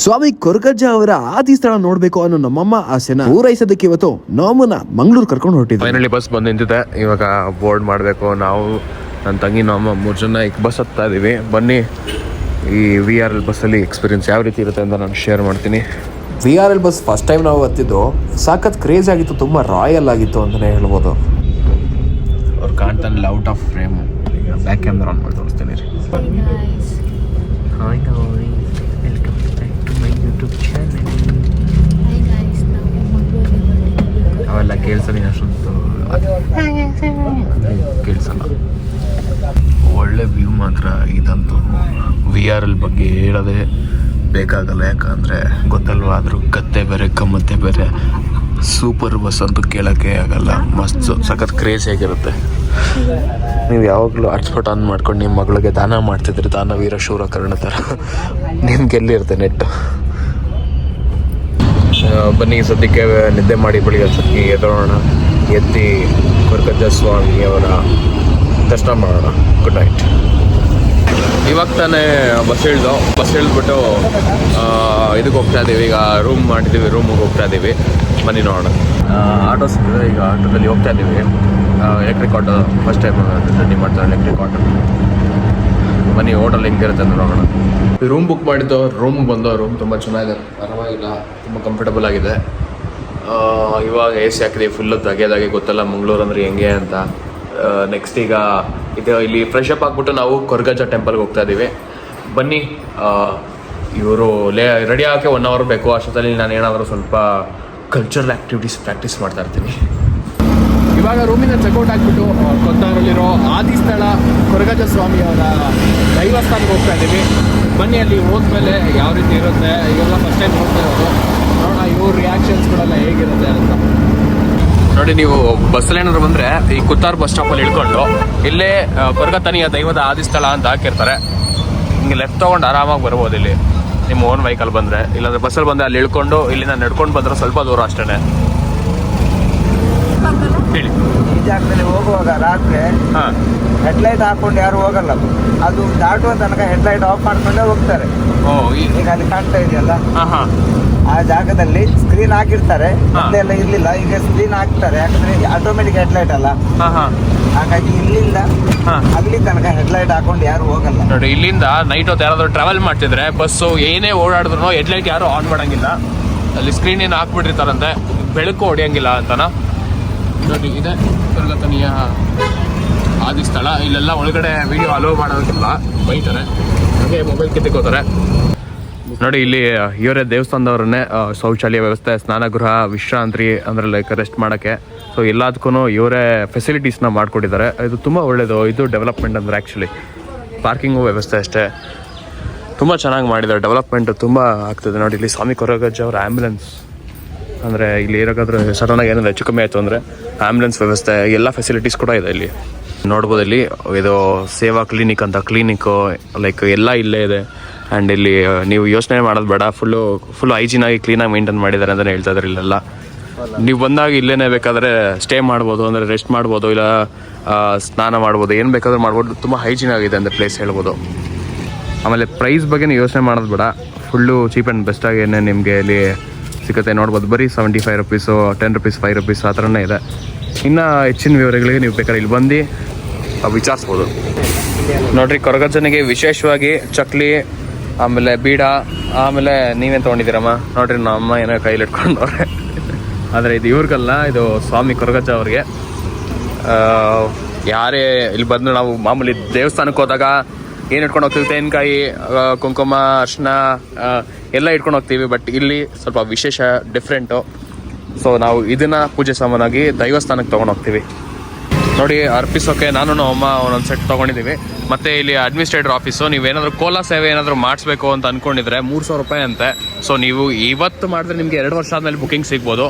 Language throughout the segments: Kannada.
ಸ್ವಾಮಿ ಕೊರಗಜ್ಜ ಅವರ ಆದಿ ಸ್ಥಳ ನೋಡ್ಬೇಕು ಅನ್ನೋ ನಮ್ಮಮ್ಮ ಆಸೆನ ಪೂರೈಸೋದಕ್ಕೆ ಇವತ್ತು ನಮ್ಮನ್ನ ಮಂಗಳೂರು ಕರ್ಕೊಂಡು ಹೊರಟಿದ್ವಿ. ಫೈನಲಿ ಬಸ್ ಬಂದು ನಿಂತಿದೆ. ಇವಾಗ ಬೋರ್ಡ್ ಮಾಡಬೇಕು. ನಾವು ನನ್ನ ತಂಗಿ ನಮ್ಮ 3 ಜನ ಈಗ ಬಸ್ ಹತ್ತಾ ಇದ್ದೀವಿ. ಬನ್ನಿ ಈ VRL ಬಸ್ಸಲ್ಲಿ ಎಕ್ಸ್ಪೀರಿಯನ್ಸ್ ಯಾವ ರೀತಿ ಇರುತ್ತೆ ಅಂತ ನಾನು ಶೇರ್ ಮಾಡ್ತೀನಿ. VRL ಬಸ್ ಫಸ್ಟ್ ಟೈಮ್ ನಾವು ಹತ್ತಿದ್ದು ಸಾಕತ್ ಕ್ರೇಜ್ ಆಗಿತ್ತು, ತುಂಬ ರಾಯಲ್ ಆಗಿತ್ತು ಅಂತಲೇ ಹೇಳ್ಬೋದು. ಅವ್ರು ಕಾಣ್ತಾನಲ್ಲ ಔಟ್ ಆಫ್ ಫ್ರೇಮ್. ಈಗ ಬ್ಯಾಕ್ ಕ್ಯಾಮ್ರಾ ಆನ್ ಮಾಡಿ ತೋರಿಸ್ತೀನಿ ರೀ. Hi welcome back to my YouTube channel. ಅವೆಲ್ಲ ಕೇಳಿಸಲಿ ಅಷ್ಟೊಂದು ಕೇಳಿಸಲ್ಲ. ಒಳ್ಳೆ ವ್ಯೂ ಮಾತ್ರ ಇದಂತೂ. VRL ಬಗ್ಗೆ ಹೇಳೋದೇ ಬೇಕಾಗಲ್ಲ, ಯಾಕಂದರೆ ಗೊತ್ತಲ್ವ, ಅದ್ರ ಕತ್ತೆ ಬೇರೆ ಕಮ್ಮತ್ತೆ ಬೇರೆ. ಸೂಪರ್ ಬಸ್ ಅಂತೂ ಕೇಳೋಕ್ಕೆ ಆಗಲ್ಲ. ಮಸ್ತ್ ಸಖತ್ ಕ್ರೇಜಿ ಆಗಿರುತ್ತೆ. ನೀವು ಯಾವಾಗಲೂ ಹಾಟ್ಸ್ಪಾಟ್ ಆನ್ ಮಾಡ್ಕೊಂಡು ನಿಮ್ಮ ಮಗಳಿಗೆ ದಾನ ಮಾಡ್ತಿದ್ರಿ, ದಾನ ವೀರ ಶೂರ ಕರ್ಣ ಥರ. ನಿಮ್ಗೆ ಎಲ್ಲಿರುತ್ತೆ ನೆಟ್ಟು. ಬನ್ನಿ ಸದ್ಯಕ್ಕೆ ನಿದ್ದೆ ಮಾಡಿ ಬೆಳಿಗ್ಗೆ ಸದ್ಯಕ್ಕೆ ಎದ್ದೋಣ, ಎತ್ತಿ ಕೊರಗಜ್ಜ ಸ್ವಾಮಿಯವರ ದರ್ಶನ ಮಾಡೋಣ. Good night. ಇವಾಗ ತಾನೇ ಬಸ್ ಇಳಿದ್ಬಿಟ್ಟು ಇದಕ್ಕೆ ಹೋಗ್ತಾ ಇದ್ದೀವಿ. ಈಗ ರೂಮ್ ಮಾಡಿದ್ದೀವಿ, ರೂಮಿಗೆ ಹೋಗ್ತಾ ಇದ್ದೀವಿ. ಬನ್ನಿ ನೋಡೋಣ. ಆಟೋ ಸಿಕ್ಕಿದ್ರೆ ಈಗ ಆಟೋದಲ್ಲಿ ಹೋಗ್ತಾ ಇದ್ದೀವಿ. Electric auto first time journey ಮಾಡ್ತಾರೆ. Electric auto. ಬನ್ನಿ ಹೋಟೆಲ್ ಹೆಂಗಿರುತ್ತೆ ಅಂತ ನೋಡೋಣ. ರೂಮ್ ಬುಕ್ ಮಾಡಿದ್ದು, ರೂಮ್ಗೆ ಬಂದು ರೂಮ್ ತುಂಬ ಚೆನ್ನಾಗಿದೆ, ಪರವಾಗಿಲ್ಲ, ತುಂಬ ಕಂಫರ್ಟಬಲ್ ಆಗಿದೆ. ಇವಾಗ AC ಹಾಕಿದ್ದೀವಿ ಫುಲ್ಲು ತೆಗೆದಾಗೆ. ಗೊತ್ತಲ್ಲ ಮಂಗಳೂರು ಅಂದರೆ ಹೆಂಗೆ ಅಂತ. ನೆಕ್ಸ್ಟ್ ಈಗ ಇದು ಇಲ್ಲಿ ಫ್ರೆಶ್ ಅಪ್ ಆಗಿಬಿಟ್ಟು ನಾವು ಕೊರಗಜ್ಜ ಟೆಂಪಲ್ಗೆ ಹೋಗ್ತಾ ಇದ್ದೀವಿ. ಬನ್ನಿ. ಇವರು ರೆಡಿ ಆಗೋಕ್ಕೆ 1 hour ಬೇಕು. ಅಷ್ಟೊತ್ತಲ್ಲಿ ನಾನು ಏನಾದರೂ ಸ್ವಲ್ಪ ಕಲ್ಚರಲ್ ಆ್ಯಕ್ಟಿವಿಟೀಸ್ ಪ್ರಾಕ್ಟೀಸ್ ಮಾಡ್ತಾ ಇರ್ತೀನಿ. ಇವಾಗ ರೂಮಿಂದ ಚೆಕ್ಔಟ್ ಆಗಿಬಿಟ್ಟು ಕೊತ್ತಾರಲ್ಲಿರೋ ಆದಿ ಸ್ಥಳ ಕೊರಗಜ್ಜ ಸ್ವಾಮಿಯವರ ದೈವಸ್ಥಾನಕ್ಕೆ ಹೋಗ್ತಾ ಇದ್ದೀವಿ. ಬನ್ನಿ, ಅಲ್ಲಿ ಹೋದ್ಮೇಲೆ ಯಾವ ರೀತಿ ಇರುತ್ತೆ, ಇವೆಲ್ಲ ಫಸ್ಟ್ ಟೈಮ್ ನೋಡ್ತಾ ಇರೋದು. ನೋಡೋಣ ಇವ್ರ ರಿಯಾಕ್ಷನ್ಸ್ಗಳೆಲ್ಲ ಹೇಗಿರುತ್ತೆ ಅಂತ. ನೋಡಿ, ನೀವು ಬಸ್ಸಲ್ಲಿ ಏನಾದ್ರು ಬಂದರೆ ಈ ಕುತ್ತಾರ್ ಬಸ್ ಸ್ಟಾಪಲ್ಲಿ ಇಳ್ಕೊಂಡು ಇಲ್ಲೇ ಕೊರಗತನಿಯ ದೈವದ ಆದಿಸ್ಥಳ ಅಂತ ಹಾಕಿರ್ತಾರೆ. ಹಿಂಗೆ ಲೆಫ್ಟ್ ತೊಗೊಂಡು ಆರಾಮಾಗಿ ಬರ್ಬೋದು ಇಲ್ಲಿ ನಿಮ್ಮ ಓನ್ ವೆಹಿಕಲ್ ಬಂದರೆ. ಇಲ್ಲಾಂದರೆ ಬಸ್ಸಲ್ಲಿ ಬಂದರೆ ಅಲ್ಲಿ ಇಳ್ಕೊಂಡು ಇಲ್ಲಿಂದ ನಡ್ಕೊಂಡು ಬಂದರೆ ಸ್ವಲ್ಪ ದೂರ ಅಷ್ಟೇ. ಹೇಳಿ. ಈ ಜಾಗದಲ್ಲಿ ಹೋಗುವಾಗ ರಾತ್ರಿ ಹೆಡ್ಲೈಟ್ ಹಾಕೊಂಡು ಯಾರು ಹೋಗಲ್ಲ. ಅದು ದಾಟುವ ತನಕ ಹೆಡ್ಲೈಟ್ ಆಫ್ ಮಾಡ್ಕೊಂಡೇ ಹೋಗ್ತಾರೆ. ಈಗ ಅಲ್ಲಿ ಕಾಣ್ತಾ ಇದೆಯಲ್ಲ, ಆ ಜಾಗದಲ್ಲಿ ಸ್ಕ್ರೀನ್ ಹಾಕಿರ್ತಾರೆ. ಮೊದಲೆಲ್ಲ ಇರ್ಲಿಲ್ಲ, ಈಗ ಸ್ಕ್ರೀನ್ ಹಾಕ್ತಾರೆ. ಯಾಕಂದ್ರೆ ಆಟೋಮೆಟಿಕ್ ಹೆಡ್ಲೈಟ್ ಅಲ್ಲ, ಹಾಗಾಗಿ ಇಲ್ಲಿಂದ ಅಲ್ಲಿ ತನಕ ಹೆಡ್ಲೈಟ್ ಹಾಕೊಂಡು ಯಾರು ಹೋಗಲ್ಲ. ನೋಡಿ, ಇಲ್ಲಿಂದ ನೈಟ್ ಹೊತ್ತು ಯಾರಾದ್ರೂ ಟ್ರಾವೆಲ್ ಮಾಡ್ತಿದ್ರೆ ಬಸ್ಸು ಏನೇ ಓಡಾಡಿದ್ರು ಹೆಡ್ಲೈಟ್ ಯಾರು ಆನ್ ಮಾಡಂಗಿಲ್ಲ. ಅಲ್ಲಿ ಸ್ಕ್ರೀನ್ ಏನು ಹಾಕ್ಬಿಟ್ಟಿರ್ತಾರಂತೆ, ಬೆಳಕು ಹೊಡಿಯಂಗಿಲ್ಲ ಅಂತನಾ. ನೋಡಿ, ಇದೆ ಕೊರಗತನಿಯ ಆದಿ ಸ್ಥಳ. ಇಲ್ಲೆಲ್ಲ ಒಳಗಡೆ ವಿಡಿಯೋ ಅಲೋ ಮಾಡೋದಕ್ಕಿಲ್ಲ, ಬೈತಾರೆ, ಹಾಗೆ ಮೊಬೈಲ್ ಕಿತ್ತಿಕೋತಾರೆ. ನೋಡಿ, ಇಲ್ಲಿ ಇವರೇ ದೇವಸ್ಥಾನದವ್ರನ್ನೇ ಶೌಚಾಲಯ ವ್ಯವಸ್ಥೆ, ಸ್ನಾನಗೃಹ, ವಿಶ್ರಾಂತಿ ಅಂದರೆ ಲೈಕ್ ರೆಸ್ಟ್ ಮಾಡೋಕ್ಕೆ. ಸೊ ಎಲ್ಲದಕ್ಕೂ ಇವರೇ ಫೆಸಿಲಿಟೀಸ್ನ ಮಾಡಿಕೊಟ್ಟಿದ್ದಾರೆ. ಇದು ತುಂಬ ಒಳ್ಳೆಯದು. ಇದು ಡೆವಲಪ್ಮೆಂಟ್ ಅಂದರೆ ಆ್ಯಕ್ಚುಲಿ ಪಾರ್ಕಿಂಗು ವ್ಯವಸ್ಥೆ ಅಷ್ಟೇ ತುಂಬ ಚೆನ್ನಾಗಿ ಮಾಡಿದ್ದಾರೆ. ಡೆವಲಪ್ಮೆಂಟ್ ತುಂಬ ಆಗ್ತದೆ. ನೋಡಿ, ಇಲ್ಲಿ ಸ್ವಾಮಿ ಕೊರಗಜ್ಜ ಅವರ ಆ್ಯಂಬುಲೆನ್ಸ್ ಅಂದರೆ ಇಲ್ಲಿ ಇರೋಕ್ಕಾದ್ರೆ ಸಡನ್ನಾಗಿ ಏನಾದರೂ ಹೆಚ್ಚು ಕಮ್ಮಿ ಆಯಿತು ಅಂದರೆ ಆ್ಯಂಬುಲೆನ್ಸ್ ವ್ಯವಸ್ಥೆ, ಎಲ್ಲ ಫೆಸಿಲಿಟೀಸ್ ಕೂಡ ಇದೆ ಇಲ್ಲಿ. ನೋಡ್ಬೋದು, ಇಲ್ಲಿ ಇದು ಸೇವಾ ಕ್ಲಿನಿಕ್ ಅಂತ ಕ್ಲಿನಿಕ್ಕು ಲೈಕ್ ಎಲ್ಲ ಇಲ್ಲೇ ಇದೆ. ಆ್ಯಂಡ್ ಇಲ್ಲಿ ನೀವು ಯೋಚನೆ ಮಾಡೋದು ಬೇಡ, ಫುಲ್ಲು ಹೈಜೀನಾಗಿ ಕ್ಲೀನಾಗಿ ಮೇಂಟೈನ್ ಮಾಡಿದ್ದಾರೆ ಅಂತಲೇ ಹೇಳ್ತಾ ಇದ್ದಾರೆ. ಇಲ್ಲೆಲ್ಲ ನೀವು ಬಂದಾಗ ಇಲ್ಲೇ ಬೇಕಾದರೆ ಸ್ಟೇ ಮಾಡ್ಬೋದು, ಅಂದರೆ ರೆಸ್ಟ್ ಮಾಡ್ಬೋದು, ಇಲ್ಲ ಸ್ನಾನ ಮಾಡ್ಬೋದು, ಏನು ಬೇಕಾದರೂ ಮಾಡ್ಬೋದು. ತುಂಬ ಹೈಜೀನ್ ಆಗಿದೆ ಅಂದರೆ ಪ್ಲೇಸ್ ಹೇಳ್ಬೋದು. ಆಮೇಲೆ ಪ್ರೈಸ್ ಬಗ್ಗೆ ನೀವು ಯೋಚನೆ ಮಾಡೋದು ಬೇಡ, ಫುಲ್ಲು ಚೀಪ್ ಆ್ಯಂಡ್ ಬೆಸ್ಟಾಗೇನೆ ನಿಮಗೆ ಇಲ್ಲಿ ಸಿಗುತ್ತೆ. ನೋಡ್ಬೋದು, ಬರೀ 75 ರೂಪೀಸು, 10 ರೂಪೀಸ್, 5 ರೂಪೀಸ್ ಆ ಥರನೇ ಇದೆ. ಇನ್ನು ಹೆಚ್ಚಿನ ವಿವರಗಳಿಗೆ ನೀವು ಬೇಕಾದ್ರೆ ಇಲ್ಲಿ ಬಂದು ವಿಚಾರಿಸ್ಬೋದು. ನೋಡಿರಿ, ಕೊರಗಜ್ಜನಿಗೆ ವಿಶೇಷವಾಗಿ ಚಕ್ಲಿ, ಆಮೇಲೆ ಬೀಡ, ಆಮೇಲೆ ನೀವೇನು ತೊಗೊಂಡಿದ್ದೀರಮ್ಮ? ನೋಡಿರಿ, ನಮ್ಮ ಏನೋ ಕೈಲಿ ಇಟ್ಕೊಂಡವ್ರೆ. ಆದರೆ ಇದು ಇವ್ರಿಗಲ್ಲ, ಇದು ಸ್ವಾಮಿ ಕೊರಗಜ್ಜ ಅವ್ರಿಗೆ. ಯಾರೇ ಇಲ್ಲಿ ಬಂದು ನಾವು ಮಾಮೂಲಿ ದೇವಸ್ಥಾನಕ್ಕೆ ಹೋದಾಗ ಏನು ಇಟ್ಕೊಂಡು ಹೋಗ್ತೀವಿ, ತೆಂಗಿನಕಾಯಿ, ಕುಂಕುಮ, ಅರ್ಶಿನ ಎಲ್ಲ ಇಟ್ಕೊಂಡು ಹೋಗ್ತೀವಿ. ಬಟ್ ಇಲ್ಲಿ ಸ್ವಲ್ಪ ವಿಶೇಷ, ಡಿಫ್ರೆಂಟು. ಸೊ ನಾವು ಇದನ್ನು ಪೂಜೆ ಸಾಮಾನಾಗಿ ದೈವಸ್ಥಾನಕ್ಕೆ ತೊಗೊಂಡು ಹೋಗ್ತೀವಿ. ನೋಡಿ, ಅರ್ಪಿಸೋಕೆ ನಾನು ಅಮ್ಮ ಒಂದೊಂದು ಸೆಟ್ ತೊಗೊಂಡಿದ್ದೀವಿ. ಮತ್ತು ಇಲ್ಲಿ ಅಡ್ಮಿನಿಸ್ಟ್ರೇಟರ್ ಆಫೀಸು. ನೀವೇನಾದರೂ ಕೋಲಾ ಸೇವೆ ಏನಾದರೂ ಮಾಡಿಸ್ಬೇಕು ಅಂತ ಅಂದ್ಕೊಂಡಿದ್ರೆ 300 ರೂಪಾಯಿ ಅಂತೆ. ಸೊ ನೀವು ಇವತ್ತು ಮಾಡಿದ್ರೆ ನಿಮಗೆ 2 ವರ್ಷ ಆದಮೇಲೆ ಬುಕಿಂಗ್ ಸಿಗ್ಬೋದು.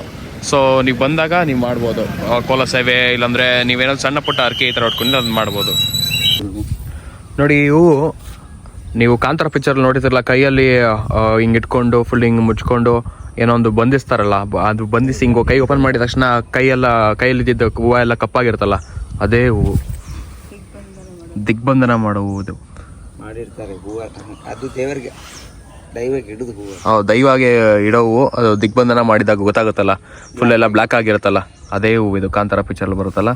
ಸೊ ನೀವು ಬಂದಾಗ ನೀವು ಮಾಡ್ಬೋದು ಕೋಲಾ ಸೇವೆ. ಇಲ್ಲಾಂದರೆ ನೀವೇನಾದ್ರು ಸಣ್ಣ ಪುಟ್ಟ ಅರ್ಕೆ ಈ ಥರ ಹೊಟ್ಕೊಂಡು ಅದನ್ನು ಮಾಡ್ಬೋದು. ನೋಡಿ, ಇವು ನೀವು ಕಾಂತಾರ ಪಿಕ್ಚರ್ ನೋಡಿದ್ರಲ್ಲ, ಕೈಯಲ್ಲಿ ಹಿಂಗೆ ಇಟ್ಕೊಂಡು ಫುಲ್ ಹಿಂಗೆ ಮುಚ್ಕೊಂಡು ಏನೋ ಒಂದು ಬಂಧಿಸ್ತಾರಲ್ಲ, ಅದು ಬಂಧಿಸಿ ಹಿಂಗೆ ಕೈ ಓಪನ್ ಮಾಡಿದ ತಕ್ಷಣ ಕೈಯಲ್ಲಿದ್ದ ಹೂವು ಎಲ್ಲ ಕಪ್ಪಾಗಿರ್ತಲ್ಲ, ಅದೇ ಹೂವು ದಿಗ್ಬಂಧನ ಮಾಡುವುದು ಮಾಡಿರ್ತಾರೆ. ಹೂವು ಅದು ದೇವರಿಗೆ ದೈವಕ್ಕೆ ಹಿಡಿದು ಹೂವು. ದೈವಾಗೆ ಇಡೋ ಹೂವು, ಅದು ದಿಗ್ಬಂಧನ ಮಾಡಿದಾಗ ಗೊತ್ತಾಗುತ್ತಲ್ಲ, ಫುಲ್ ಎಲ್ಲ ಬ್ಲ್ಯಾಕ್ ಆಗಿರುತ್ತಲ್ಲ, ಅದೇ ಹೂವು ಇದು. ಕಾಂತಾರ ಪಿಕ್ಚರ್ ಬರುತ್ತಲ್ಲ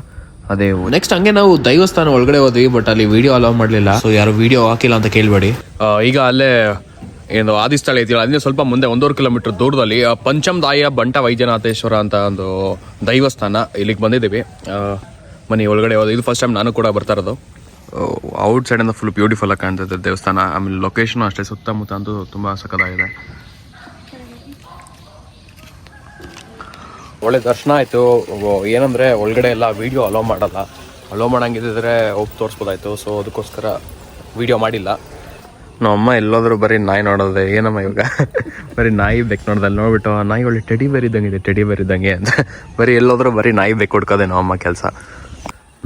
ಅದೇ ಹೂವು. ನೆಕ್ಸ್ಟ್ ಹಂಗೆ ನಾವು ದೈವಸ್ಥಾನ ಒಳಗಡೆ ಹೋದ್ವಿ, ಬಟ್ ಅಲ್ಲಿ ವಿಡಿಯೋ ಅಲೌ ಮಾಡಲಿಲ್ಲ, ಸೊ ಯಾರು ವಿಡಿಯೋ ಹಾಕಿಲ್ಲ ಅಂತ ಕೇಳಬೇಡಿ. ಈಗ ಅಲ್ಲೇ ಏನು ಆದಿಸ್ಥಳ ಇದೆಯಲ್ಲ, ಅದೇ ಸ್ವಲ್ಪ ಮುಂದೆ 1.5 ಕಿಲೋಮೀಟರ್ ದೂರದಲ್ಲಿ ಪಂಚಮದಾಯ ಬಂಟ ವೈದ್ಯನಾಥೇಶ್ವರ ಅಂತ ಒಂದು ದೈವಸ್ಥಾನ, ಇಲ್ಲಿಗೆ ಬಂದಿದ್ದೀವಿ. ಮನೆ ಒಳಗಡೆ ಹೋದ, ಇದು ಫಸ್ಟ್ ಟೈಮ್ ನಾನು ಕೂಡ ಬರ್ತಾ ಇರೋದು. ಔಟ್ ಸೈಡಿಂದ ಫುಲ್ ಬ್ಯೂಟಿಫುಲ್ ಆಗಿ ಕಾಣ್ತದೆ ದೇವಸ್ಥಾನ. ಆಮೇಲೆ ಲೊಕೇಶನ್ ಅಷ್ಟೇ, ಸುತ್ತಮುತ್ತ ಅಂತೂ ತುಂಬ ಸಖತ್ತಾಗಿದೆ. ಒಳ್ಳೆ ದರ್ಶನ ಆಯಿತು. ಏನಂದರೆ ಒಳಗಡೆ ಎಲ್ಲ ವೀಡಿಯೋ ಅಲೋ ಮಾಡಲ್ಲ, ಅಲೋ ಮಾಡಂಗಿದ್ರೆ ಹೋಗಿ ತೋರಿಸ್ಬೋದಾಯ್ತು. ಸೊ ಅದಕ್ಕೋಸ್ಕರ ವೀಡಿಯೋ ಮಾಡಿಲ್ಲ. ನಮ್ಮಮ್ಮ ಎಲ್ಲೋದ್ರು ಬರೀ ನಾಯಿ ನೋಡೋದೆ, ಏನಮ್ಮ ಇವಾಗ ಬರೀ ನಾಯಿ ಬೇಕು ನೋಡ್ದಲ್ಲಿ ನೋಡ್ಬಿಟ್ಟು, ನಾಯಿ ಒಳ್ಳೆ ಟೆಡಿ ಬೇರ್ ಇದ್ದಂಗೆ ಇದೆ, ಟೆಡಿ ಬೇರ್ ಇದ್ದಂಗೆ ಅಂತ ಬರೀ ಎಲ್ಲೋದ್ರು ಬರೀ ನಾಯಿ ಬೇಕು ಹುಡ್ಕೋದೆ ನಮ್ಮಮ್ಮ ಕೆಲಸ.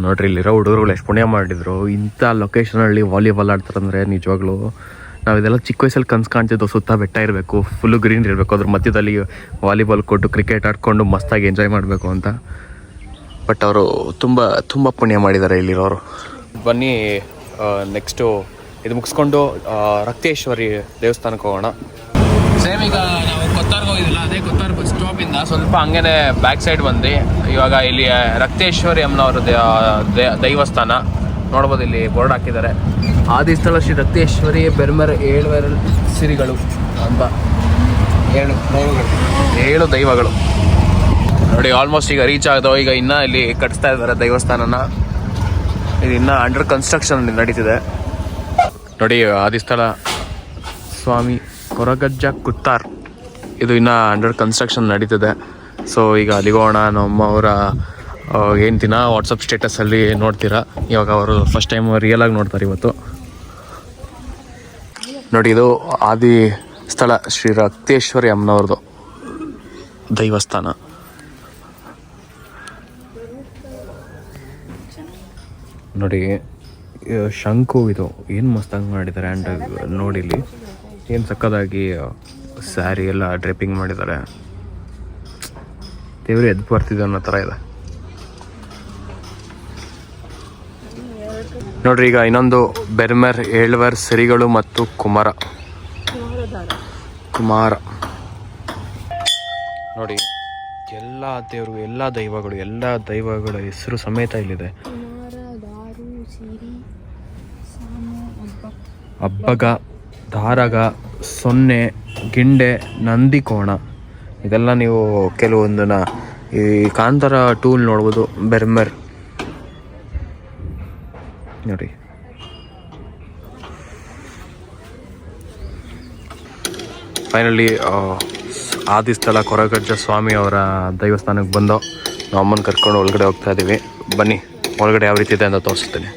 ನೋಡ್ರಿ ಇಲ್ಲಿರೋ ಹುಡುಗರುಗಳು ಎಷ್ಟು ಪುಣ್ಯ ಮಾಡಿದ್ರು, ಇಂಥ ಲೊಕೇಶನಲ್ಲಿ ವಾಲಿಬಾಲ್ ಆಡ್ತಾರಂದರೆ ನಿಜವಾಗ್ಲೂ ನಾವು ಇದೆಲ್ಲ ಚಿಕ್ಕ ವಯಸ್ಸಲ್ಲಿ ಕನ್ಸು ಕಾಣ್ತಿದ್ದೋ, ಸುತ್ತ ಬೆಟ್ಟ ಇರಬೇಕು, ಫುಲ್ಲು ಗ್ರೀನ್ ಇರಬೇಕು, ಅದ್ರ ಮಧ್ಯದಲ್ಲಿ ವಾಲಿಬಾಲ್ ಕೊಟ್ಟು ಕ್ರಿಕೆಟ್ ಆಡ್ಕೊಂಡು ಮಸ್ತಾಗಿ ಎಂಜಾಯ್ ಮಾಡಬೇಕು ಅಂತ. ಬಟ್ ಅವರು ತುಂಬ ತುಂಬ ಪುಣ್ಯ ಮಾಡಿದ್ದಾರೆ ಇಲ್ಲಿರೋರು. ಬನ್ನಿ ನೆಕ್ಸ್ಟು ಇದು ಮುಗಿಸ್ಕೊಂಡು ರಕ್ತೇಶ್ವರಿ ದೇವಸ್ಥಾನಕ್ಕೆ ಹೋಗೋಣ. ಸೇಮ್ ಈಗ ನಾವು ಕೊತ್ತಾರ್ಗೆ ಹೋಗಿದ್ದಿಲ್ಲ, ಅದೇ ಕೊತ್ತಾರ್ ಬಸ್ ಸ್ಟಾಪಿಂದ ಸ್ವಲ್ಪ ಹಂಗೇನೆ ಬ್ಯಾಕ್ ಸೈಡ್ ಬಂದು ಇವಾಗ ಇಲ್ಲಿ ರಕ್ತೇಶ್ವರಿ ಅಮ್ಮನವ್ರ ದೈವಸ್ಥಾನ ನೋಡ್ಬೋದು. ಇಲ್ಲಿ ಬೋರ್ಡ್ ಹಾಕಿದ್ದಾರೆ, ಆದಿಸ್ಥಳ ಶ್ರೀ ರಕ್ತೇಶ್ವರಿ ಬೆರ್ಮರ್ 7 ಸಿರಿಗಳು ಅಂತ 7 ದೈವಗಳು. ನೋಡಿ ಆಲ್ಮೋಸ್ಟ್ ಈಗ ರೀಚ್ ಆದವು. ಈಗ ಇನ್ನೂ ಇಲ್ಲಿ ಕಟ್ಟಿಸ್ತಾ ಇದ್ದಾರೆ ದೇವಸ್ಥಾನನ, ಇದು ಇನ್ನೂ ಅಂಡರ್ ಕನ್ಸ್ಟ್ರಕ್ಷನ್ ನಡೀತಿದೆ. ನೋಡಿ ಆದಿಸ್ಥಳ ಸ್ವಾಮಿ ಕೊರಗಜ್ಜ ಕುತ್ತಾರ್, ಇದು ಇನ್ನೂ ಅಂಡರ್ ಕನ್ಸ್ಟ್ರಕ್ಷನ್ ನಡೀತಿದೆ. ಸೊ ಈಗ ಅಲ್ಲಿಗೆ ಹೋಗೋಣ. ನಮ್ಮ ಅವರ ಏನು ದಿನ ವಾಟ್ಸಪ್ ಸ್ಟೇಟಸಲ್ಲಿ ನೋಡ್ತೀರಾ, ಇವಾಗ ಅವರು ಫಸ್ಟ್ ಟೈಮ್ ರಿಯಲಾಗಿ ನೋಡ್ತಾರೆ ಇವತ್ತು. ನೋಡಿ ಇದು ಆದಿ ಸ್ಥಳ ಶ್ರೀ ರಕ್ತೇಶ್ವರಿ ಅಮ್ಮನವ್ರದ್ದು ದೈವಸ್ಥಾನ. ನೋಡಿ ಶಂಕು ಇದು ಏನು ಮಸ್ತಾಗಿ ಮಾಡಿದ್ದಾರೆ. ಆ್ಯಂಡ್ ನೋಡಿ ಇಲ್ಲಿ ಏನು ಸಕ್ಕದಾಗಿ ಸ್ಯಾರಿ ಎಲ್ಲ ಡ್ರೆಪ್ಪಿಂಗ್ ಮಾಡಿದ್ದಾರೆ. ದೇವರು ಎದ್ದು ಬರ್ತಿದೆ ಅನ್ನೋ ಥರ ಇದೆ. ನೋಡ್ರಿ ಈಗ ಇನ್ನೊಂದು ಬೆರ್ಮರ್ 7 ಸಿರಿಗಳು ಮತ್ತು ಕುಮಾರ ನೋಡಿ ಎಲ್ಲ ದೇವರು, ಎಲ್ಲ ದೈವಗಳ ಹೆಸರು ಸಮೇತ ಇಲ್ಲಿದೆ. ಅಬ್ಬಗ, ದಾರಗ, ಸೊನ್ನೆ, ಗಿಂಡೆ, ನಂದಿಕೋಣ, ಇದೆಲ್ಲ ನೀವು ಕೆಲವೊಂದನ್ನ ಈ ಕಾಂತಾರ ಟೂಲ್ ನೋಡ್ಬೋದು. ಬೆರ್ಮರ್ ನೋಡಿ, ಫೈನಲಿ ಆದಿಸ್ಥಳ ಕೊರಗಜ್ಜ ಸ್ವಾಮಿ ಅವರ ದೇವಸ್ಥಾನಕ್ಕೆ ಬಂದು ನಾವು ಅಮ್ಮನ ಕರ್ಕೊಂಡು ಒಳಗಡೆ ಹೋಗ್ತಾ ಇದ್ದೀವಿ. ಬನ್ನಿ ಒಳಗಡೆ ಯಾವ ರೀತಿ ಇದೆ ಅಂತ ತೋರಿಸ್ತೀನಿ.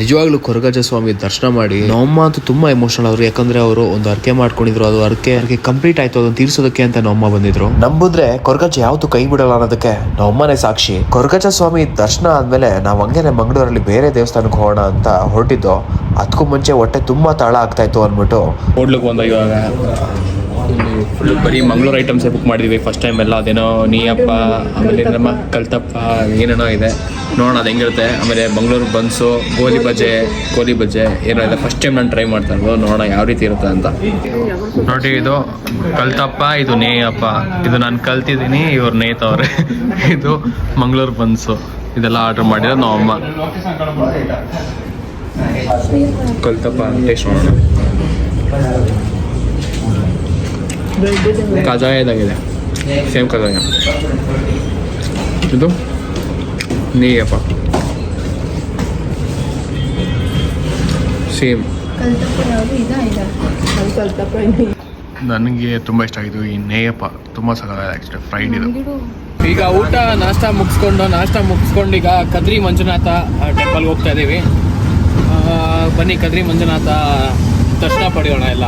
ನಿಜವಾಗ್ಲೂ ಕೊರಗಜ್ಜ ಸ್ವಾಮಿ ದರ್ಶನ ಮಾಡಿ ನಮ್ಮಮ್ಮ ಅಂತೂ ತುಂಬಾ ಎಮೋಷನಲ್ ಅವರು. ಯಾಕಂದ್ರೆ ಅವರು ಒಂದು ಅರ್ಕೆ ಮಾಡ್ಕೊಂಡಿದ್ರು, ಅದು ಅರ್ಕೆ ಕಂಪ್ಲೀಟ್ ಆಯ್ತು, ಅದನ್ನು ತೀರ್ಸೋದಕ್ಕೆ ಅಂತ ನಮ್ಮಮ್ಮ ಬಂದಿದ್ರು. ನಂಬುದ್ರೆ ಕೊರಗಜ್ಜ ಯಾವತ್ತು ಕೈ ಬಿಡಲ್ಲ ಅನ್ನೋದಕ್ಕೆ ನಮ್ಮಮ್ಮನೇ ಸಾಕ್ಷಿ. ಕೊರಗಜ್ಜ ಸ್ವಾಮಿ ದರ್ಶನ ಆದ್ಮೇಲೆ ನಾವು ಹಂಗೇನೆ ಮಂಗಳೂರಲ್ಲಿ ಬೇರೆ ದೇವಸ್ಥಾನಕ್ಕೆ ಹೋಗೋಣ ಅಂತ ಹೊರಟಿದ್ದು. ಅದಕ್ಕೂ ಮುಂಚೆ ಹೊಟ್ಟೆ ತುಂಬಾ ತಾಳ ಆಗ್ತಾ ಇತ್ತು ಅಂದ್ಬಿಟ್ಟು ಹೋಟ್ಲಿಗೆ ಬಂದ. ಇವಾಗ ಫುಲ್ ಬರೀ ಮಂಗಳೂರು ಐಟಮ್ಸೇ ಬುಕ್ ಮಾಡಿದ್ವಿ ಫಸ್ಟ್ ಟೈಮ್ ಎಲ್ಲ. ಅದೇನೋ ನೀಯಪ್ಪ, ಆಮೇಲೆ ನಮ್ಮ ಕಲ್ತಪ್ಪ, ಏನೇನೋ ಇದೆ, ನೋಡೋಣ ಅದು ಹೆಂಗಿರುತ್ತೆ. ಆಮೇಲೆ ಮಂಗಳೂರು ಬನ್ಸು, ಗೋಲಿ ಬಜ್ಜೆ ಏನೋ ಇದೆ. ಫಸ್ಟ್ ಟೈಮ್ ನಾನು ಟ್ರೈ ಮಾಡ್ತಾ ಇರೋದು, ನೋಡೋಣ ಯಾವ ರೀತಿ ಇರುತ್ತೆ ಅಂತ. ನೋಡಿ ಇದು ಕಲ್ತಪ್ಪ, ಇದು ನೇಯಪ್ಪ, ಇದು ನಾನು ಕಲ್ತಿದ್ದೀನಿ, ಇವ್ರು ನೇಯ್ತವ್ರೆ. ಇದು ಮಂಗಳೂರು ಬನ್ಸು, ಇದೆಲ್ಲ ಆರ್ಡರ್ ಮಾಡಿರೋದು ನಾವು ಅಮ್ಮ. ಕಲ್ತಪ್ಪ ಟೇಸ್ಟ್ ಮಾಡೋಣ. ಕಜಾಯದಾಗಿದೆ, ಸೇಮ್ ಕಜಾಯ. ಇದು ನೀಯಪ್ಪ, ಸೇಮ್. ನನಗೆ ತುಂಬ ಇಷ್ಟ ಆಗಿದ್ದು ಈ ನೇಯಪ್ಪ, ತುಂಬ ಸಕ್ಕತ್ತಾಗಿದೆ ಆ್ಯಕ್ಚುಲಿ, ಫ್ರೈಡ್ ಇದು. ಈಗ ಊಟ ನಾಷ್ಟ ಮುಗಿಸ್ಕೊಂಡು ಈಗ ಕದ್ರಿ ಮಂಜುನಾಥ ಟೆಂಪಲ್ಗೆ ಹೋಗ್ತಾ ಇದ್ದೀವಿ. ಬನ್ನಿ ಕದ್ರಿ ಮಂಜುನಾಥ ದರ್ಶನ ಪಡೆಯೋಣ ಎಲ್ಲ.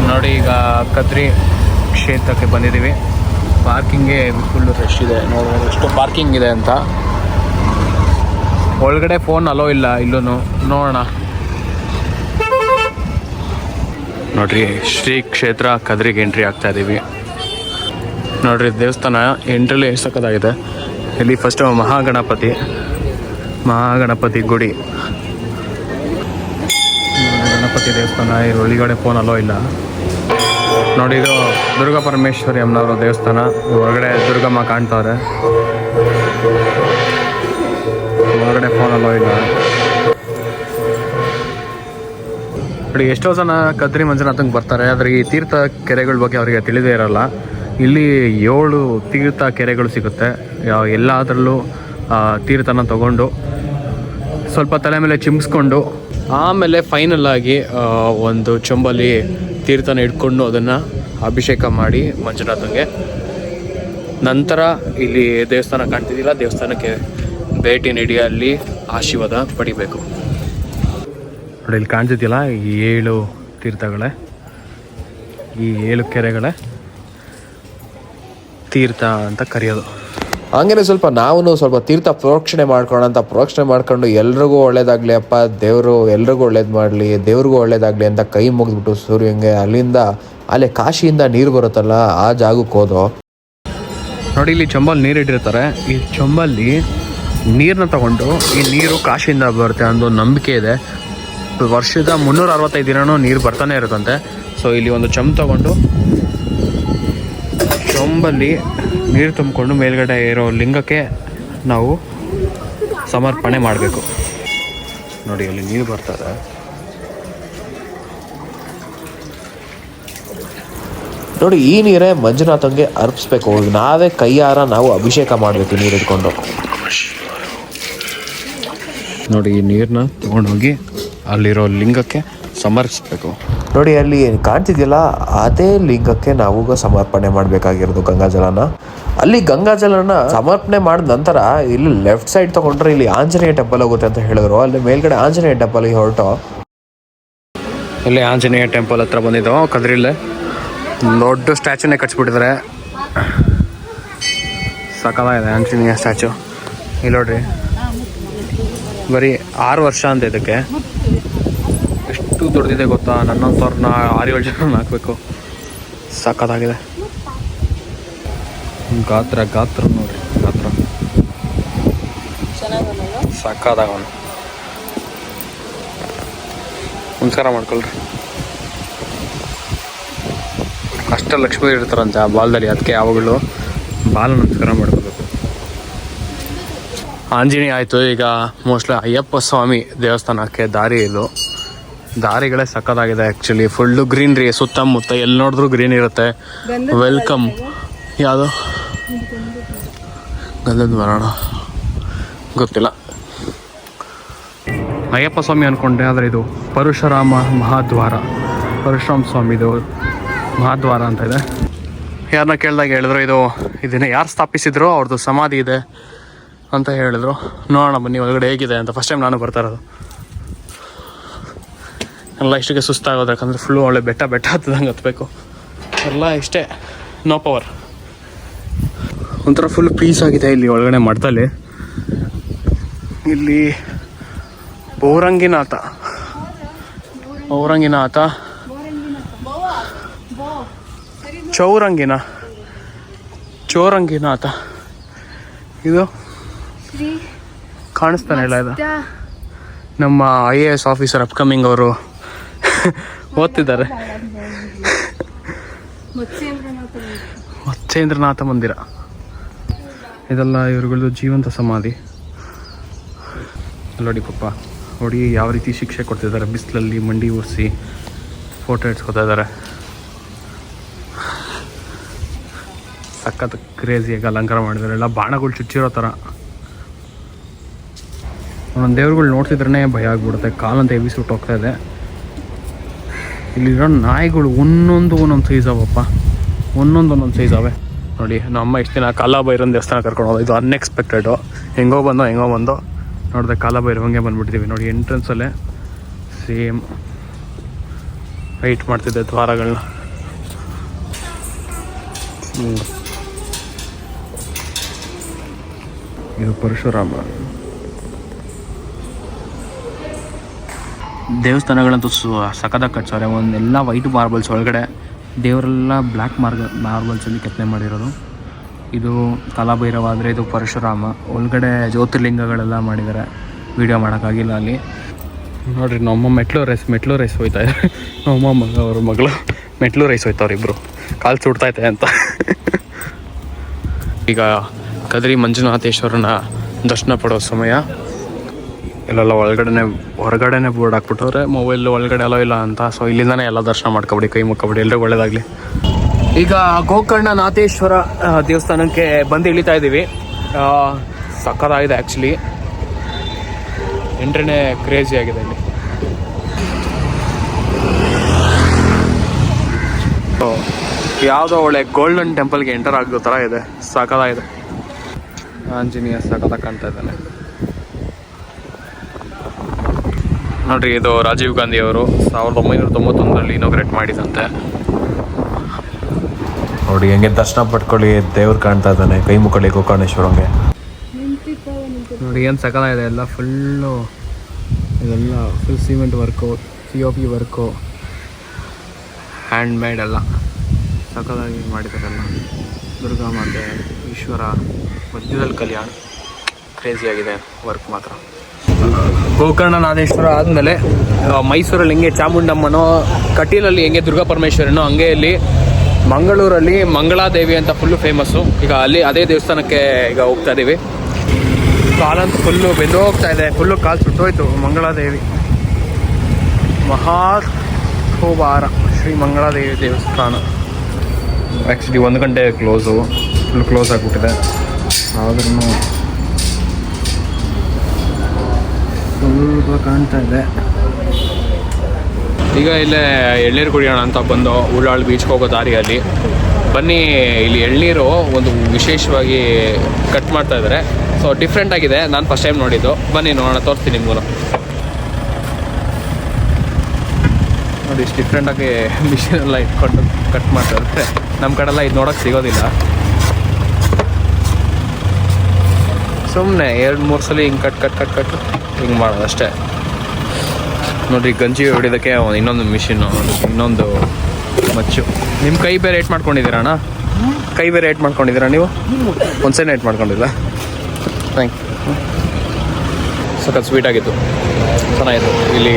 ನೋಡಿ ಈಗ ಕದ್ರಿ ಕ್ಷೇತ್ರಕ್ಕೆ ಬಂದಿದ್ದೀವಿ. ಪಾರ್ಕಿಂಗ್ಗೆ ಫುಲ್ಲು ರಶ್ ಇದೆ, ನೋಡ್ಬೋದು ಎಷ್ಟು ಪಾರ್ಕಿಂಗ್ ಇದೆ ಅಂತ. ಒಳಗಡೆ ಫೋನ್ ಅಲೋ ಇಲ್ಲ ಇಲ್ಲೂ, ನೋಡೋಣ. ನೋಡ್ರಿ ಶ್ರೀ ಕ್ಷೇತ್ರ ಕದ್ರಿಗೆ ಎಂಟ್ರಿ ಆಗ್ತಾ ಇದ್ದೀವಿ. ನೋಡ್ರಿ ದೇವಸ್ಥಾನ ಎಂಟ್ರಲ್ಲಿ ಎಷ್ಟು ಸಕ್ಕತ್ತಾಗಿದೆ. ಇಲ್ಲಿ ಫಸ್ಟ್ ಮಹಾಗಣಪತಿ ಗುಡಿ, ಗಣಪತಿ ದೇವಸ್ಥಾನ. ಒಳಗಡೆ ಫೋನ್ ಅಲೋ ಇಲ್ಲ. ನೋಡಿ ಇದು ದುರ್ಗಾ ಪರಮೇಶ್ವರಿ ಅಮ್ಮನವರು ದೇವಸ್ಥಾನ. ಹೊರಗಡೆ ದುರ್ಗಮ್ಮ ಕಾಣ್ತವ್ರೆ. ಹೊರಗಡೆ ಫೋನಲ್ಲೋ ಇಲ್ಲ ನೋಡಿ. ಎಷ್ಟೋ ಜನ ಕದ್ರಿ ಮಂಜುನಾಥಂಗೆ ಬರ್ತಾರೆ, ಆದರೆ ಈ ತೀರ್ಥ ಕೆರೆಗಳ ಬಗ್ಗೆ ಅವರಿಗೆ ತಿಳಿದೇ ಇರಲ್ಲ. ಇಲ್ಲಿ 7 ತೀರ್ಥ ಕೆರೆಗಳು ಸಿಗುತ್ತೆ. ಎಲ್ಲದರಲ್ಲೂ ತೀರ್ಥನ ತಗೊಂಡು ಸ್ವಲ್ಪ ತಲೆ ಮೇಲೆ ಚಿಮ್ಸ್ಕೊಂಡು ಆಮೇಲೆ ಫೈನಲ್ ಆಗಿ ಒಂದು ಚೊಂಬಲ್ಲಿ ತೀರ್ಥನ ಇಟ್ಕೊಂಡು ಅದನ್ನು ಅಭಿಷೇಕ ಮಾಡಿ ಮಂಜುನಾಥಂಗೆ. ನಂತರ ಇಲ್ಲಿ ದೇವಸ್ಥಾನ ಕಾಣ್ತಿದ್ದಿಲ್ಲ, ದೇವಸ್ಥಾನಕ್ಕೆ ಭೇಟಿ ನೀಡಿ ಅಲ್ಲಿ ಆಶೀರ್ವಾದ ಪಡಿಬೇಕು. ನೋಡಿ ಇಲ್ಲಿ ಕಾಣ್ತಿದ್ದಿಲ್ಲ, ಈ 7 ತೀರ್ಥಗಳೇ, ಈ 7 ಕೆರೆಗಳೇ ತೀರ್ಥ ಅಂತ ಕರೆಯೋದು. ಹಂಗೇನೆ ಸ್ವಲ್ಪ ನಾವು ಸ್ವಲ್ಪ ತೀರ್ಥ ಪ್ರೋಕ್ಷಣೆ ಮಾಡ್ಕೊಂಡು ಎಲ್ರಿಗೂ ಒಳ್ಳೇದಾಗ್ಲಿ ಅಪ್ಪ, ದೇವರು ಎಲ್ರಿಗೂ ಒಳ್ಳೇದು ಮಾಡಲಿ, ದೇವ್ರಿಗೂ ಒಳ್ಳೇದಾಗ್ಲಿ ಅಂತ ಕೈ ಮುಗಿದ್ಬಿಟ್ಟು ಸೂರ್ಯಂಗೆ ಅಲ್ಲೇ ಕಾಶಿಯಿಂದ ನೀರು ಬರುತ್ತಲ್ಲ ಆ ಜಾಗಕ್ಕೆ ಹೋದೋ. ನೋಡಿ ಇಲ್ಲಿ ಚೊಂಬಲ್ಲಿ ನೀರು ಇಟ್ಟಿರ್ತಾರೆ. ಈ ಚೊಂಬಲ್ಲಿ ನೀರನ್ನ ತಗೊಂಡು ಈ ನೀರು ಕಾಶಿಯಿಂದ ಬರುತ್ತೆ ಅನ್ನೋ ನಂಬಿಕೆ ಇದೆ. ವರ್ಷದ 365 ದಿನನೂ ನೀರು ಬರ್ತಾನೆ ಇರುತ್ತಂತೆ. ಸೊ ಇಲ್ಲಿ ಒಂದು ತಗೊಂಡು ಚೊಂಬಲ್ಲಿ ನೀರು ತುಂಬಿಕೊಂಡು ಮೇಲ್ಗಡೆ ಇರೋ ಲಿಂಗಕ್ಕೆ ನಾವು ಸಮರ್ಪಣೆ ಮಾಡಬೇಕು. ನೋಡಿ ಅಲ್ಲಿ ನೀರು ಬರ್ತದೆ. ನೋಡಿ ಈ ನೀರೇ ಮಂಜುನಾಥಂಗೆ ಅರ್ಪಿಸ್ಬೇಕು. ನಾವೇ ಕೈಯಾರ ನಾವು ಅಭಿಷೇಕ ಮಾಡಬೇಕು ನೀರು ಇಟ್ಕೊಂಡು. ನೋಡಿ ಈ ನೀರನ್ನ ತಗೊಂಡೋಗಿ ಅಲ್ಲಿರೋ ಲಿಂಗಕ್ಕೆ ಸಮರ್ಪಿಸ್ಬೇಕು. ನೋಡಿ ಅಲ್ಲಿ ಕಾಣ್ತಿದ್ಯಲ್ಲ ಅದೇ ಲಿಂಗಕ್ಕೆ ನಾವು ಸಮರ್ಪಣೆ ಮಾಡಬೇಕಾಗಿರೋದು ಗಂಗಾಜಲನ. ಅಲ್ಲಿ ಗಂಗಾಜಲನ ಸಮರ್ಪಣೆ ಮಾಡಿದ ನಂತರ ಇಲ್ಲಿ ಲೆಫ್ಟ್ ಸೈಡ್ ತಗೊಂಡ್ರೆ ಇಲ್ಲಿ ಆಂಜನೇಯ ಟೆಂಪಲ್ ಹೋಗುತ್ತೆ ಅಂತ ಹೇಳಿದ್ರು. ಅಲ್ಲಿ ಮೇಲ್ಗಡೆ ಆಂಜನೇಯ ಟೆಂಪಲ್ಗೆ ಹೊರಟು ಇಲ್ಲಿ ಆಂಜನೇಯ ಟೆಂಪಲ್ ಹತ್ರ ಬಂದಿದ್ದು. ಕದ್ರಿಲ್ಲೇ ದೊಡ್ಡ ಸ್ಟ್ಯಾಚುನೇ ಕಟ್ಸ್ಬಿಟ್ಟಿದ್ದಾರೆ. ಸಕಲಾಗಿದೆ ಆಂಜನೇಯ ಸ್ಟ್ಯಾಚು. ಇಲ್ಲಿ ನೋಡ್ರಿ, ಬರೀ 6 ವರ್ಷ ಅಂತ ಇದಕ್ಕೆ. ಎಷ್ಟು ದೊಡ್ಡದಿದೆ ಗೊತ್ತಾ? ನನ್ನಂಥವ್ರನ್ನ 6-7 ಜನ ಹಾಕಬೇಕು. ಸಖತ್ತಾಗಿದೆ. ಗಾತ್ರ ನೋಡ್ರಿ, ಗಾತ್ರ ಸಖತ್ತಾಗವನು. ನಮಸ್ಕಾರ ಮಾಡ್ಕೊಳ್ರಿ. ಅಷ್ಟಲಕ್ಷ್ಮಿ ಇರ್ತಾರಂತೆ ಆ ಬಾಲದಲ್ಲಿ, ಅದಕ್ಕೆ ಯಾವಾಗಲೂ ಬಾಲ ನಮಸ್ಕಾರ ಮಾಡ್ಕೋಬೇಕು. ಆಂಜನೇಯ ಆಯಿತು. ಈಗ ಮೋಸ್ಟ್ಲಿ ಅಯ್ಯಪ್ಪ ಸ್ವಾಮಿ ದೇವಸ್ಥಾನಕ್ಕೆ ದಾರಿ ಇದು. ದಾರಿಗಳೇ ಸಕ್ಕತ್ತಾಗಿದೆ ಆ್ಯಕ್ಚುಲಿ. ಫುಲ್ಲು ಗ್ರೀನ್ರಿ, ಸುತ್ತಮುತ್ತ ಎಲ್ಲಿ ನೋಡಿದ್ರು ಗ್ರೀನ್ ಇರುತ್ತೆ. ವೆಲ್ಕಮ್. ಯಾವುದು ಗಂಧದ ಮರಣ ಗೊತ್ತಿಲ್ಲ. ಅಯ್ಯಪ್ಪ ಸ್ವಾಮಿ ಅಂದ್ಕೊಂಡೆ, ಆದರೆ ಇದು ಪರಶುರಾಮ ಮಹಾದ್ವಾರ. ಪರಶುರಾಮ ಸ್ವಾಮಿದು ಮಹಾದ್ವಾರ ಅಂತ ಇದೆ. ಯಾರನ್ನ ಕೇಳಿದಾಗ ಹೇಳಿದ್ರು ಇದನ್ನು ಯಾರು ಸ್ಥಾಪಿಸಿದ್ರು ಅವ್ರದ್ದು ಸಮಾಧಿ ಇದೆ ಅಂತ ಹೇಳಿದ್ರು. ನೋಡೋಣ ಬನ್ನಿ ಒಳಗಡೆ ಹೇಗಿದೆ ಅಂತ. ಫಸ್ಟ್ ಟೈಮ್ ನಾನು ಬರ್ತಾ ಇರೋದು. ಎಲ್ಲ ಇಷ್ಟಕ್ಕೆ ಸುಸ್ತಾಗೋದು, ಯಾಕಂದರೆ ಫುಲ್ಲು ಒಳ್ಳೆ ಬೆಟ್ಟ ಹತ್ತದಂಗೆ ಹತ್ತಬೇಕು. ಎಲ್ಲ ಇಷ್ಟೇ, ನೋ ಪವರ್. ಒಂಥರ ಫುಲ್ ಪೀಸ್ ಆಗಿದೆ ಇಲ್ಲಿ ಒಳಗಡೆ ಮಠದಲ್ಲಿ. ಇಲ್ಲಿ ಔರಂಗಿನಾಥ ಚೌರಂಗಿನಾಥ ಇದು ಕಾಣಿಸ್ತಾನೆ ಇಲ್ಲ. ಇದು ನಮ್ಮ IAS ಆಫೀಸರ್ ಅಪ್ಕಮಿಂಗ್ ಅವರು ಓದ್ತಿದ್ದಾರೆ. ಮತ್ಸ್ಯೇಂದ್ರನಾಥ ಮಂದಿರ ಇದೆಲ್ಲ ಇವ್ರುಗಳದ್ದು ಜೀವಂತ ಸಮಾಧಿ. ನೋಡಿ ಪಾಪ ನೋಡಿ ಯಾವ ರೀತಿ ಶಿಕ್ಷೆ ಕೊಡ್ತಿದ್ದಾರೆ. ಬಿಸಿಲಲ್ಲಿ ಮಂಡಿ ಒರೆಸಿ ಫೋಟೋ ಇಟ್ಸ್ಕೊತಾ ಇದ್ದಾರೆ. ಸಖತ್ ಕ್ರೇಜಿಯಾಗಿ ಅಲಂಕಾರ ಮಾಡಿದ್ದಾರೆ. ಎಲ್ಲ ಬಾಣಗಳು ಚುಚ್ಚಿರೋ ಥರ. ಒಂದೊಂದು ದೇವ್ರುಗಳು ನೋಡ್ತಿದ್ರೇ ಭಯ ಆಗ್ಬಿಡುತ್ತೆ. ಕಾಲಂತ ಹೆವಿ ಸುಟ್ಟು ಹೋಗ್ತಾ ಇದೆ. ಇಲ್ಲಿರೋ ನಾಯಿಗಳು ಒಂದೊಂದು ಸೈಜ್ ಅವಪ್ಪ, ಒಂದೊಂದು ಸೈಜ್ ಅವೆ. ನೋಡಿ ನಮ್ಮ ಇಷ್ಟು ದಿನ ಕಾಲಭೈರವನ ದೇವಸ್ಥಾನ ಕರ್ಕೊಂಡು ಹೋದ. ಇದು ಅನ್ಎಕ್ಸ್ಪೆಕ್ಟೆಡು. ಹೆಂಗೋ ಬಂದೋ ನೋಡಿದೆ ಕಾಲಭೈರವಂಗೆ ಬಂದುಬಿಟ್ಟಿದ್ದೀವಿ. ನೋಡಿ ಎಂಟ್ರೆನ್ಸಲ್ಲೇ ಸೇಮ್ ವೈಟ್ ಮಾಡ್ತಿದ್ದೆ ದ್ವಾರಗಳನ್ನ. ಇದು ಪರಶುರಾಮ ದೇವಸ್ಥಾನಗಳಂತೂ ಸಖತ್ತಾಗಿ ಕಟ್ಸವ್ರೆ. ಒಂದೆಲ್ಲ ವೈಟ್ ಮಾರ್ಬಲ್ಸ್, ಒಳಗಡೆ ದೇವರೆಲ್ಲ ಬ್ಲ್ಯಾಕ್ ಮಾರ್ಬಲ್ಸಲ್ಲಿ ಕೆತ್ತನೆ ಮಾಡಿರೋದು. ಇದು ಕಾಲಭೈರವ ಆದರೆ ಇದು ಪರಶುರಾಮ. ಒಳಗಡೆ ಜ್ಯೋತಿರ್ಲಿಂಗಗಳೆಲ್ಲ ಮಾಡಿದ್ದಾರೆ. ವೀಡಿಯೋ ಮಾಡೋಕ್ಕಾಗಿಲ್ಲ ಅಲ್ಲಿ. ನೋಡಿರಿ ನಮ್ಮ ಮೆಟ್ಲು ರೇಸ್ ಹೋಯ್ತಾ ಇದೆ. ನಮ್ಮ ಅವ್ರ ಮಗಳು ಮೆಟ್ಲು ರೈಸ್ ಹೋಯ್ತವ್ರು ಇಬ್ಬರು, ಕಾಲು ಸುಡ್ತೈತೆ ಅಂತ. ಈಗ ಕದ್ರಿ ಮಂಜುನಾಥೇಶ್ವರನ ದರ್ಶನ ಪಡೋ ಸಮಯ. ಇಲ್ಲೆಲ್ಲ ಹೊರಗಡೆನೆ ಬೋರ್ಡ್ ಹಾಕ್ಬಿಟ್ಟವ್ರೆ, ಮೊಬೈಲ್ ಒಳಗಡೆ ಅಲೋ ಇಲ್ಲ ಅಂತ. ಸೊ ಇಲ್ಲಿಂದಾನೆ ಎಲ್ಲ ದರ್ಶನ ಮಾಡ್ಕೊಬಿಡಿ, ಕೈ ಮುಕ್ಕೊಬಿಡಿ, ಎಲ್ರಿಗೂ ಒಳ್ಳೇದಾಗಲಿ. ಈಗ ಗೋಕರ್ಣನಾಥೇಶ್ವರ ದೇವಸ್ಥಾನಕ್ಕೆ ಬಂದು ಇಳಿತಾ ಇದ್ದೀವಿ. ಸಕ್ಕತ್ತಾಗಿದೆ ಆ್ಯಕ್ಚುಲಿ, ಎಂಟ್ರಿನೇ ಕ್ರೇಜಿ ಆಗಿದೆ ಇಲ್ಲಿ. ಯಾವುದೋ ಒಳ್ಳೆ ಗೋಲ್ಡನ್ ಟೆಂಪಲ್ಗೆ ಎಂಟರ್ ಆಗೋ ಥರ ಇದೆ, ಸಕ್ಕತ್ತಾಗಿದೆ. ಆಂಜನೇಯ ಸಕ್ಕತ್ತಾಗಿ ಕಾಣ್ತಾ ಇದ್ದಾನೆ ನೋಡ್ರಿ. ಇದು ರಾಜೀವ್ ಗಾಂಧಿ ಅವರು 1991ರಲ್ಲಿ ಇನಾಗ್ರೇಟ್ ಮಾಡಿದಂತೆ. ನೋಡಿ ಹೆಂಗೆ ದರ್ಶನ ಪಡ್ಕೊಳ್ಳಿ, ದೇವ್ರು ಕಾಣ್ತಾ ಇದ್ದಾನೆ, ಕೈ ಮುಕ್ಕೊಳ್ಳಿ ಗೋಕರ್ಣೇಶ್ವರಂಗೆ. ನೋಡಿ ಏನು ಸಕ್ಕತ್ತಾಗಿದೆ ಎಲ್ಲ. ಫುಲ್ಲು ಇದೆಲ್ಲ full cement work, COP work, hand made ಎಲ್ಲ ಸಕ್ಕತ್ತಾಗಿ ಮಾಡಿದಾರೆಲ್ಲ. ದುರ್ಗಾ ಮಾತೆ, ಈಶ್ವರ ಮಧ್ಯದಲ್ಲಿ ಕಲ್ಯಾಣ, ಕ್ರೇಜಿಯಾಗಿದೆ ವರ್ಕ್ ಮಾತ್ರ. ಗೋಕರ್ಣನಾಥೇಶ್ವರ ಆದಮೇಲೆ ಮೈಸೂರಲ್ಲಿ ಹೆಂಗೆ ಚಾಮುಂಡಮ್ಮನೋ, ಕಟೀಲಲ್ಲಿ ಹೆಂಗೆ ದುರ್ಗಾ ಪರಮೇಶ್ವರನೋ, ಹಂಗೆ ಇಲ್ಲಿ ಮಂಗಳೂರಲ್ಲಿ ಮಂಗಳಾದೇವಿ ಅಂತ ಫುಲ್ಲು ಫೇಮಸ್ಸು. ಈಗ ಅಲ್ಲಿ ಅದೇ ದೇವಸ್ಥಾನಕ್ಕೆ ಈಗ ಹೋಗ್ತಾ ಇದ್ದೀವಿ. ಕಾಲಂತೂ ಫುಲ್ಲು ಬೆಂದು ಹೋಗ್ತಾ ಇದೆ, ಫುಲ್ಲು ಕಾಲು ಸುಟ್ಟೋಯ್ತು. ಮಂಗಳಾದೇವಿ ಮಹಾಕೋಬಾರ ಶ್ರೀ ಮಂಗಳಾದೇವಿ ದೇವಸ್ಥಾನ. ಆ್ಯಕ್ಚುಲಿ 1 ಗಂಟೆ ಕ್ಲೋಸು, ಫುಲ್ ಕ್ಲೋಸ್ ಆಗಿಬಿಟ್ಟಿದೆ. ಆದ್ರೂ ಸ್ವಲ್ಪ ಕಾಣ್ತಾ ಇದೆ. ಈಗ ಇಲ್ಲೇ ಎಳ್ನೀರು ಕುಡಿಯೋಣ ಅಂತ ಬಂದು ಉಳ್ಳಾಳ್ ಬೀಚ್ಗೆ ಹೋಗೋ ದಾರಿಯಲ್ಲಿ ಬನ್ನಿ. ಇಲ್ಲಿ ಎಳ್ನೀರು ಒಂದು ವಿಶೇಷವಾಗಿ ಕಟ್ ಮಾಡ್ತಾ ಇದ್ದಾರೆ. ಸೊ ಡಿಫ್ರೆಂಟ್ ಆಗಿದೆ, ನಾನು ಫಸ್ಟ್ ಟೈಮ್ ನೋಡಿದ್ದು. ಬನ್ನಿ ನೋಡೋಣ, ತೋರಿಸ್ತೀನಿ ನಿಮಗೂ. ನೋಡಿ ಇಷ್ಟು ಡಿಫ್ರೆಂಟಾಗಿ ಮಿಷಿನೆಲ್ಲ ಇಟ್ಕೊಂಡು ಕಟ್ ಮಾಡ್ತಾ ಇರುತ್ತೆ. ನಮ್ಮ ಕಡೆಲ್ಲ ಇದು ನೋಡೋಕ್ಕೆ ಸಿಗೋದಿಲ್ಲ. ಸುಮ್ಮನೆ 2-3 ಸಲ ಹಿಂಗೆ ಕಟ್ ಹಿಂಗೆ ಮಾಡೋದು ಅಷ್ಟೇ. ನೋಡಿರಿ, ಗಂಜಿ ಹೊಡಿಯೋದಕ್ಕೆ ಇನ್ನೊಂದು ಮಿಷಿನ್ನು, ಇನ್ನೊಂದು ಮಚ್ಚು. ನಿಮ್ಮ ಕೈ ಬೇರೆ ಏಟ್ ಮಾಡ್ಕೊಂಡಿದ್ದೀರಾ ಅಣ್ಣ? ಕೈ ಬೇರೆ ಏಟ್ ಮಾಡ್ಕೊಂಡಿದ್ದೀರಾ ನೀವು? ಒಂದ್ಸಲ ಏಟ್ ಮಾಡ್ಕೊಂಡಿಲ್ಲ. Thank you. ಸಖತ್ ಸ್ವೀಟಾಗಿತ್ತು, ಚೆನ್ನಾಗಿತ್ತು. ಇಲ್ಲಿ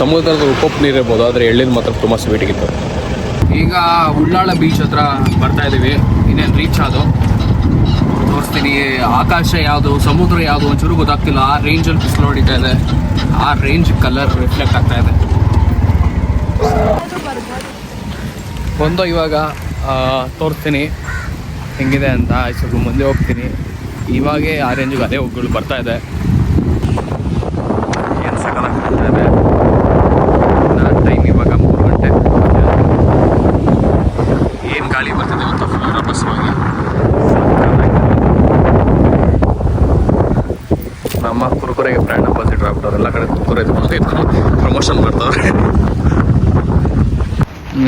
ಸಮುದ್ರದ ಉಪ್ಪು ನೀರು ಇರ್ಬೋದು, ಆದರೆ ಎಳ್ಳಿದ ಮಾತ್ರ ತುಂಬ ಸ್ವೀಟಾಗಿತ್ತು. ಈಗ ಉಳ್ಳಾಳ ಬೀಚ್ ಹತ್ರ ಬರ್ತಾ ಇದ್ದೀವಿ. ಇನ್ನೇನು ರೀಚ್ ಆದೋ ತೋರಿಸ್ತೀನಿ. ಆಕಾಶ ಯಾವುದು, ಸಮುದ್ರ ಯಾವುದು ಒಂಚೂರು ಗೊತ್ತಾಗ್ತಿಲ್ಲ. ಆ ರೇಂಜಲ್ಲಿ ಬಿಸಿಲು ಹೊಡಿತಾ ಇದೆ, ಆ ರೇಂಜ್ ಕಲರ್ ರಿಫ್ಲೆಕ್ಟ್ ಆಗ್ತಾ ಇದೆ. ಬಂದು ಇವಾಗ ತೋರಿಸ್ತೀನಿ ಹೆಂಗಿದೆ ಅಂತ. ಸ್ವಲ್ಪ ಮುಂದೆ ಹೋಗ್ತೀನಿ. ಇವಾಗೇ ಆ ರೇಂಜಿಗೆ ಅದೇ ಹೋಗ್ಗಳು ಬರ್ತಾ ಇದೆ. ಏನು ಸಕಲಾಗಿ ಬರ್ತಾ ಇದೆ. ಟೈಮ್ ಇವಾಗ 3 ಗಂಟೆ. ಏನು ಗಾಳಿ ಬರ್ತಿದೆ ಗೊತ್ತಾ, ಫುಲ್ ರಭಸವಾಗಿ. ನಮ್ಮ ಕುರುಕುರೆಗೆ ಬ್ರ್ಯಾಂಡ್ ಅಂಬಾಸಿಡರ್ ಆಗ್ಬಿಟ್ಟವ್ರು. ಎಲ್ಲ ಕಡೆ ಕುರುಕುರೆ ಪ್ರಮೋಷನ್ ಮಾಡ್ತವ್ರೆ.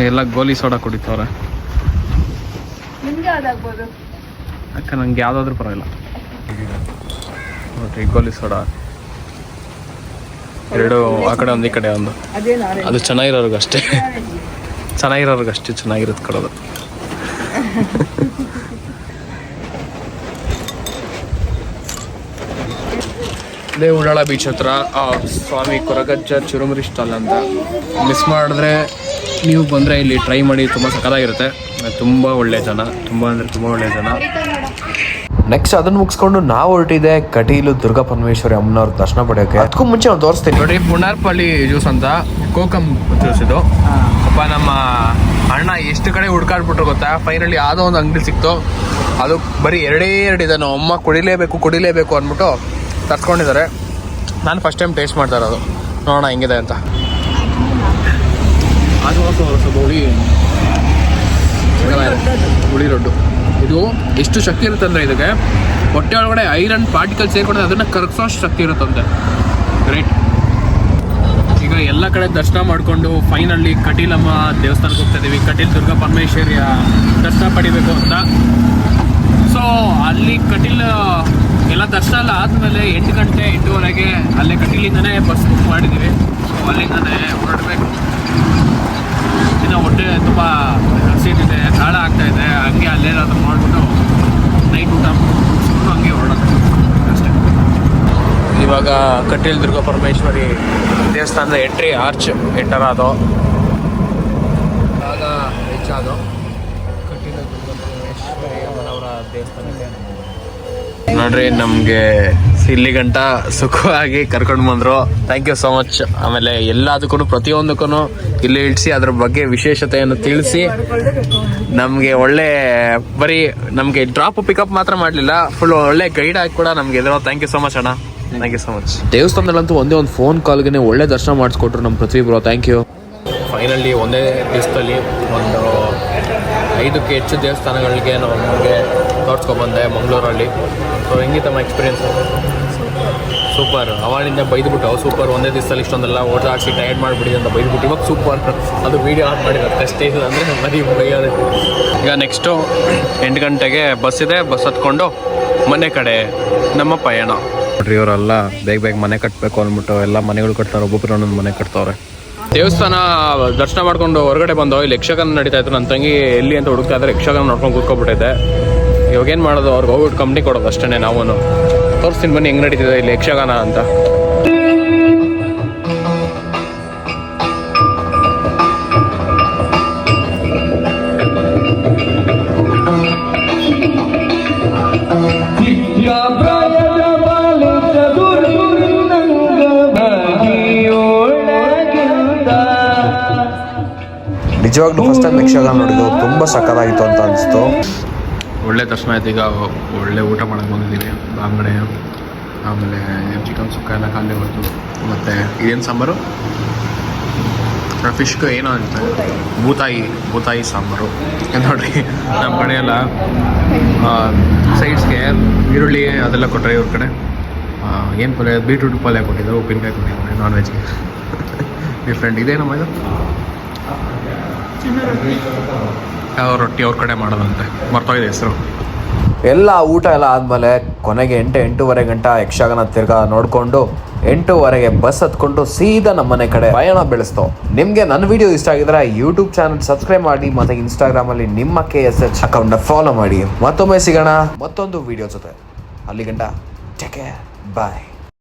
ಎಲ್ಲ ಗೋಲಿ ಸೋಡಾ ಕುಡಿತವ್ರೆ. ಅಕ್ಕ ನಂಗೆ ಯಾವುದಾದ್ರೂ ಪರವಾಗಿಲ್ಲ. ನೋಡ್ರಿ, ಗೋಲಿ ಸೋಡಾ 2 ಆ ಕಡೆ ಒಂದು, ಈ ಕಡೆ ಒಂದು. ಅದು ಚೆನ್ನಾಗಿರೋರ್ಗಷ್ಟೇ ಚೆನ್ನಾಗಿರೋದು ಕೊಡೋದು. ಇದೇ ಉಳ್ಳಾಳ ಬೀಚ್ ಹತ್ರ ಸ್ವಾಮಿ ಕೊರಗಜ್ಜ ಚುರುಮುರಿ ಸ್ಟಾಲ್ ಅಂತ. ಮಿಸ್ ಮಾಡಿದ್ರೆ ನೀವು ಬಂದರೆ ಇಲ್ಲಿ ಟ್ರೈ ಮಾಡಿ, ತುಂಬ ಸಕ್ಕತ್ತಾಗಿರುತ್ತೆ. ತುಂಬ ಒಳ್ಳೆ ಜನ, ತುಂಬ ಅಂದರೆ ತುಂಬ ಒಳ್ಳೆ ಜನ. ನೆಕ್ಸ್ಟ್ ಅದನ್ನು ಮುಗಿಸ್ಕೊಂಡು ನಾವು ಹೊರಟಿದೆ ಕಟೀಲು ದುರ್ಗಾ ಪರಮೇಶ್ವರಿ ಅಮ್ಮನವ್ರ ದರ್ಶನ ಪಡೆಯೋಕೆ. ಅದಕ್ಕೂ ಮುಂಚೆ ನಾವು ತೋರಿಸ್ತೀನಿ ನೋಡಿ, ಪುಣಾರ್ಪಳ್ಳಿ ಜ್ಯೂಸ್ ಅಂತ ಕೋಕಮ್ ಜ್ಯೂಸ್ ಇದು. ಅಪ್ಪ ನಮ್ಮ ಅಣ್ಣ ಎಷ್ಟು ಕಡೆ ಹುಡ್ಕಾಡ್ಬಿಟ್ರು ಗೊತ್ತಾ. ಫೈನಲಿ ಯಾವುದೋ ಒಂದು ಅಂಗಡಿ ಸಿಕ್ತು. ಅದು ಬರೀ 2 ಇದೆ. ನಾವು ಅಮ್ಮ ಕುಡಿಲೇಬೇಕು ಅಂದ್ಬಿಟ್ಟು ತರ್ಸ್ಕೊಂಡಿದ್ದಾರೆ. ನಾನು ಫಸ್ಟ್ ಟೈಮ್ ಟೇಸ್ಟ್ ಮಾಡ್ತಾ ಇರೋದು, ನೋಡೋಣ ಹೆಂಗಿದೆ ಅಂತ. ಅದು ಹುಳಿ ರೊಡ್ಡು. ಇದು ಎಷ್ಟು ಶಕ್ತಿ ಇರುತ್ತೆ ಅಂದರೆ, ಇದಕ್ಕೆ ಹೊಟ್ಟೆ ಒಳಗಡೆ ಐರನ್ ಪಾರ್ಟಿಕಲ್ ಸೇರ್ಕೊಂಡ್ರೆ ಅದನ್ನು ಕರಗಿಸೋಷ್ಟು ಶಕ್ತಿ ಇರುತ್ತಂತೆ. ಗ್ರೇಟ್. ಈಗ ಎಲ್ಲ ಕಡೆ ದರ್ಶನ ಮಾಡಿಕೊಂಡು ಫೈನಲಿ ಕಟೀಲಮ್ಮ ದೇವಸ್ಥಾನಕ್ಕೆ ಹೋಗ್ತಾ ಇದ್ದೀವಿ. ಕಟೀಲ್ ದುರ್ಗಾ ಪರಮೇಶ್ವರಿಯ ದರ್ಶನ ಪಡಿಬೇಕು ಅಂತ. ಸೊ ಅಲ್ಲಿ ಕಟೀಲ್ ಎಲ್ಲ ದರ್ಶನ ಎಲ್ಲ ಆದಮೇಲೆ 8 ಗಂಟೆ 8:30ಗೆ ಅಲ್ಲೇ ಕಟೀಲಿಂದನೇ ಬಸ್ ಬುಕ್ ಮಾಡಿದ್ದೀವಿ. ಸೊ ಅಲ್ಲಿಂದನೇ ಹೊರಡಬೇಕು. ಇನ್ನು ಹೊಟ್ಟೆ ತುಂಬ ಹಸಿದಿದೆ, ಗಾಳ ಆಗ್ತಾಯಿದೆ. ಹಂಗೆ ಅಲ್ಲೇನಾದ್ರೂ ಮಾಡಿಬಿಟ್ಟು ನೈಟ್ ಊಟ ಮುಗಿಸ್ಕೊಂಡು ಹಂಗೆ ಹೊರಡೋದು ಅಷ್ಟೇ. ಇವಾಗ ಕಟೀಲ್ ದುರ್ಗಾ ಪರಮೇಶ್ವರಿ ದೇವಸ್ಥಾನದ ಎಂಟ್ರಿ ಆರ್ಚ್ ಎಂಟರ್ ಆದೋ. ಆಗ ವರ್ಷ ಅದು ಅಮ್ಮನವರ ದೇವಸ್ಥಾನಕ್ಕೆ. ನೋಡ್ರಿ ನಮಗೆ ಇಲ್ಲಿ ಗಂಟ ಸುಖವಾಗಿ ಕರ್ಕೊಂಡು ಬಂದರು. Thank you so much. ಆಮೇಲೆ ಎಲ್ಲದಕ್ಕೂ ಪ್ರತಿಯೊಂದಕ್ಕೂ ಇಲ್ಲಿ ಇಳಿಸಿ ಅದ್ರ ಬಗ್ಗೆ ವಿಶೇಷತೆಯನ್ನು ತಿಳಿಸಿ ನಮಗೆ ಒಳ್ಳೆ ಬರೀ ನಮಗೆ ಡ್ರಾಪ್ ಪಿಕಪ್ ಮಾತ್ರ ಮಾಡಲಿಲ್ಲ, ಫುಲ್ ಒಳ್ಳೆ ಗೈಡ್ ಆಗಿ ಕೂಡ ನಮ್ಗೆ ಇದ್ರು. ಥ್ಯಾಂಕ್ ಯು ಸೋ ಮಚ್ ಅಣ್ಣ, ಥ್ಯಾಂಕ್ ಯು ಸೊ ಮಚ್. ದೇವಸ್ಥಾನದಲ್ಲಂತೂ ಒಂದೇ ಒಂದು ಫೋನ್ ಕಾಲ್ಗೆ ಒಳ್ಳೆ ದರ್ಶನ ಮಾಡಿಸ್ಕೊಟ್ರು ನಮ್ಮ Prithvi bro. Thank you. Finally ಒಂದೇ ದಿವಸದಲ್ಲಿ ಒಂದು 5ಕ್ಕೆ ಹೆಚ್ಚು ದೇವಸ್ಥಾನಗಳಿಗೆ ನಾವು ನಮಗೆ ತೋರಿಸ್ಕೊಬಂದೆ ಮಂಗಳೂರಲ್ಲಿ. ಸೊ ಹೆಂಗಿತ್ತಮ್ಮ ಎಕ್ಸ್ಪೀರಿಯನ್ಸು? ಸೂಪರ್. ಅವಾಗಿಂದ ಬೈದ್ಬಿಟ್ಟು ಸೂಪರ್ ಒಂದೇ ದಿವಸದಲ್ಲಿ ಇಷ್ಟೊಂದೆಲ್ಲ ಓಟ ಹಾಕಿ ಟೈರ್ಡ್ ಮಾಡಿಬಿಡಿ ಅಂತ ಬೈದ್ಬಿಟ್ಟು ಇವಾಗ ಸೂಪರ್ ಅದು ವೀಡಿಯೋ ಆನ್ ಮಾಡಿರುತ್ತೆ ಅಷ್ಟೇ. ಇದು ಅಂದರೆ ಮರಿ ಬೈಯೋದೆ. ಈಗ ನೆಕ್ಸ್ಟು 8 ಗಂಟೆಗೆ ಬಸ್ ಇದೆ. ಬಸ್ ಹತ್ಕೊಂಡು ಮನೆ ಕಡೆ ನಮ್ಮ ಪಯಣ. ನೋಡ್ರಿ ಇವರೆಲ್ಲ ಬೇಗ ಮನೆ ಕಟ್ಟಬೇಕು ಅಂದ್ಬಿಟ್ಟು ಎಲ್ಲ ಮನೆಗಳು ಕಟ್ತಾರೆ. ಒಬ್ಬೊಬ್ಬರು ಒಂದೊಂದು ಮನೆ ಕಟ್ತವ್ರೆ. ದೇವಸ್ಥಾನ ದರ್ಶನ ಮಾಡ್ಕೊಂಡು ಹೊರಗಡೆ ಬಂದು ಇಲ್ಲಿ ಯಕ್ಷಗಾನ ನಡೀತಾ ಇತ್ತು. ನನ್ನ ತಂಗಿ ಎಲ್ಲಿ ಅಂತ ಹುಡುಕ್ತಾ ಇದ್ದಾರೆ. ಯಕ್ಷಗಾನ ನೋಡ್ಕೊಂಡು ಕೂತ್ಕೊಬಿಟ್ಟೈತೆ. ಇವಾಗೇನು ಮಾಡೋದು, ಅವ್ರಿಗೆ ಹೋಗ್ಬಿಟ್ಟು ಕಂಪ್ನಿ ಕೊಡೋದು ಅಷ್ಟೇ. ನಾವು ತೋರಿಸ್ತೀನಿ ಬನ್ನಿ ಹೆಂಗೆ ನಡೀತಿದೆ ಇಲ್ಲಿ ಯಕ್ಷಗಾನ ಅಂತ. ನಿಜವಾಗ್ಲೂ ಫಸ್ಟ್ ಟೈಮ್ ಯಕ್ಷಗಾನ ನೋಡಿದ್ದು ತುಂಬ ಸಕ್ಕತ್ತಾಗಿತ್ತು ಅಂತ ಅನಿಸ್ತು. ಒಳ್ಳೆ ದರ್ಶನ ಆಯ್ತು. ಈಗ ಒಳ್ಳೆ ಊಟ ಮಾಡೋಕ್ಕೆ ಬಂದಿದ್ದೀವಿ ಬಾಂಗಡೆ, ಆಮೇಲೆ ಚಿಕನ್ ಸುಕ್ಕ ಎಲ್ಲ ಖಾಲಿ ಹೊತ್ತು. ಮತ್ತು ಇದೇನು ಸಾಂಬಾರು, ಫಿಶ್ಗೆ ಏನೋ ಅಂತ ಬೂತಾಯಿ ಸಾಂಬಾರು. ನೋಡ್ರಿ ನಮ್ಮ ಕಡೆ ಎಲ್ಲ ಸೈಡ್ಸ್ಗೆ ಈರುಳ್ಳಿ ಅದೆಲ್ಲ ಕೊಟ್ಟರೆ, ಇವ್ರ ಕಡೆ ಏನು ಪಲ್ಯ, ಬೀಟ್ರೂಟ್ ಪಲ್ಯ ಕೊಟ್ಟಿದ್ದಾರೆ, ಉಪ್ಪಿನಕಾಯಿ ಕೊಟ್ಟಿದ್ದಾರೆ ನಾನ್ ವೆಜ್ಗೆ. ಡಿಫ್ರೆಂಟ್ ಇದೆ ನಮ್ಮ ಇದು ಯಾವ ರೊಟ್ಟಿ ಅವ್ರ ಕಡೆ ಮಾಡೋದಂತೆ, ಮರ್ತೋಗಿದೆ ಹೆಸರು. ಎಲ್ಲ ಊಟ ಎಲ್ಲ ಆದಮೇಲೆ ಕೊನೆಗೆ 8-8:30 ಗಂಟೆ ಯಕ್ಷಗಾನ ತಿರ್ಗಾ ನೋಡಿಕೊಂಡು 8:30ಗೆ ಬಸ್ ಹತ್ಕೊಂಡು ಸೀದಾ ನಮ್ಮ ಮನೆ ಕಡೆ ಪಯಣ ಬೆಳೆಸ್ತೋ. ನಿಮಗೆ ನನ್ನ ವಿಡಿಯೋ ಇಷ್ಟ ಆಗಿದ್ರೆ ಯೂಟ್ಯೂಬ್ ಚಾನಲ್ ಸಬ್ಸ್ಕ್ರೈಬ್ ಮಾಡಿ ಮತ್ತು ಇನ್ಸ್ಟಾಗ್ರಾಮಲ್ಲಿ ನಿಮ್ಮ KSH ಅಕೌಂಟ್ನ ಫಾಲೋ ಮಾಡಿ. ಮತ್ತೊಮ್ಮೆ ಸಿಗೋಣ ಮತ್ತೊಂದು ವಿಡಿಯೋ ಜೊತೆ. ಅಲ್ಲಿ ಗಂಟ ಟೇಕ್ ಕೇರ್, ಬಾಯ್.